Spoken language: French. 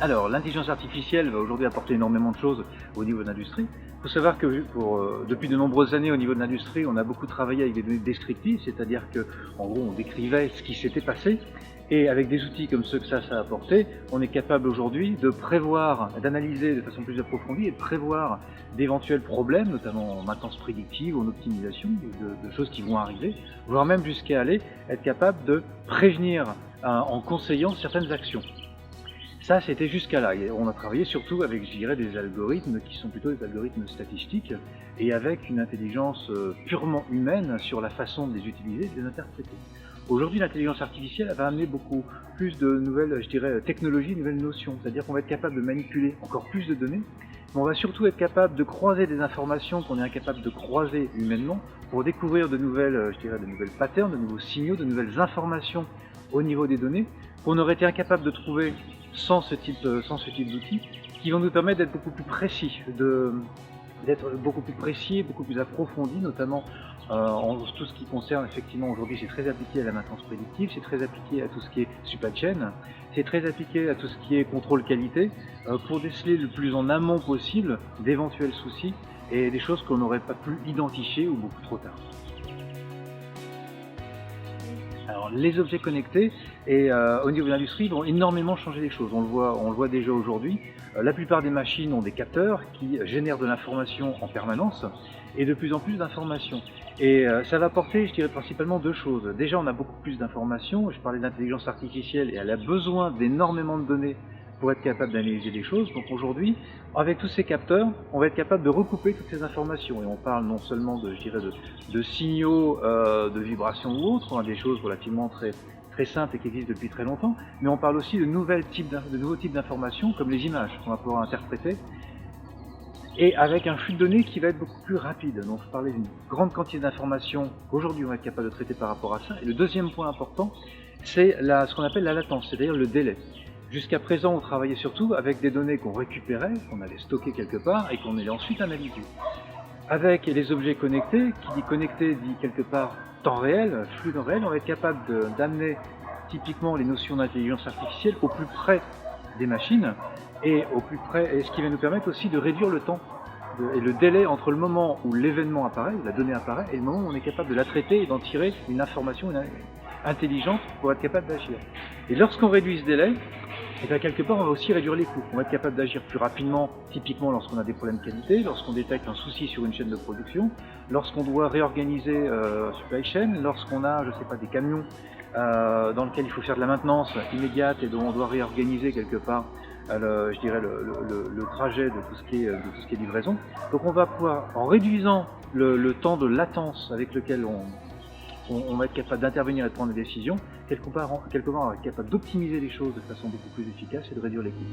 Alors, l'intelligence artificielle va aujourd'hui apporter énormément de choses au niveau de l'industrie. Il faut savoir que depuis de nombreuses années au niveau de l'industrie, on a beaucoup travaillé avec des données descriptives, c'est-à-dire qu'en gros on décrivait ce qui s'était passé. Et avec des outils comme ceux que ça a apporté, on est capable aujourd'hui de prévoir, d'analyser de façon plus approfondie et de prévoir d'éventuels problèmes, notamment en maintenance prédictive ou en optimisation, de choses qui vont arriver, voire même jusqu'à aller être capable de prévenir en conseillant certaines actions. Ça, c'était jusqu'à là. Et on a travaillé surtout avec, je dirais, des algorithmes qui sont plutôt des algorithmes statistiques et avec une intelligence purement humaine sur la façon de les utiliser et de les interpréter. Aujourd'hui, l'intelligence artificielle va amener beaucoup plus de nouvelles, je dirais, technologies, de nouvelles notions. C'est-à-dire qu'on va être capable de manipuler encore plus de données, mais on va surtout être capable de croiser des informations qu'on est incapable de croiser humainement pour découvrir de nouvelles, je dirais, de nouvelles patterns, de nouveaux signaux, de nouvelles informations au niveau des données qu'on aurait été incapable de trouver sans ce type d'outils, qui vont nous permettre d'être beaucoup plus précis, beaucoup plus approfondi, notamment en tout ce qui concerne, effectivement, aujourd'hui c'est très appliqué à la maintenance prédictive, c'est très appliqué à tout ce qui est supply chain, c'est très appliqué à tout ce qui est contrôle qualité, pour déceler le plus en amont possible d'éventuels soucis et des choses qu'on n'aurait pas pu identifier ou beaucoup trop tard. Alors, les objets connectés et au niveau de l'industrie vont énormément changer les choses. On le voit déjà aujourd'hui. La plupart des machines ont des capteurs qui génèrent de l'information en permanence et de plus en plus d'informations. Et ça va apporter, je dirais, principalement deux choses. Déjà, on a beaucoup plus d'informations. Je parlais d'intelligence artificielle et elle a besoin d'énormément de données pour être capable d'analyser des choses. Donc aujourd'hui, avec tous ces capteurs, on va être capable de recouper toutes ces informations. Et on parle non seulement de, je dirais, de signaux de vibrations ou autres, des choses relativement très simples et qui existent depuis très longtemps, mais on parle aussi de nouveaux types d'informations comme les images qu'on va pouvoir interpréter, et avec un flux de données qui va être beaucoup plus rapide. Donc je parlais d'une grande quantité d'informations qu'aujourd'hui on va être capable de traiter par rapport à ça. Et le deuxième point important, c'est ce qu'on appelle la latence, c'est-à-dire le délai. Jusqu'à présent, on travaillait surtout avec des données qu'on récupérait, qu'on allait stocker quelque part et qu'on allait ensuite analyser. Avec les objets connectés, qui dit connecté dit quelque part temps réel, flux temps réel, on va être capable d'amener typiquement les notions d'intelligence artificielle au plus près des machines et ce qui va nous permettre aussi de réduire le temps et le délai entre le moment où l'événement apparaît, où la donnée apparaît, et le moment où on est capable de la traiter et d'en tirer une information intelligente pour être capable d'agir. Et lorsqu'on réduit ce délai, et bien quelque part on va aussi réduire les coûts. On va être capable d'agir plus rapidement, typiquement lorsqu'on a des problèmes de qualité, lorsqu'on détecte un souci sur une chaîne de production, lorsqu'on doit réorganiser supply chain, lorsqu'on a, je sais pas, des camions dans lesquels il faut faire de la maintenance immédiate et dont on doit réorganiser quelque part je dirais le trajet de tout ce qui est livraison. Donc on va pouvoir, en réduisant le temps de latence avec lequel on va être capable d'intervenir et de prendre des décisions, quelque part on va être capable d'optimiser les choses de façon beaucoup plus efficace et de réduire les coûts.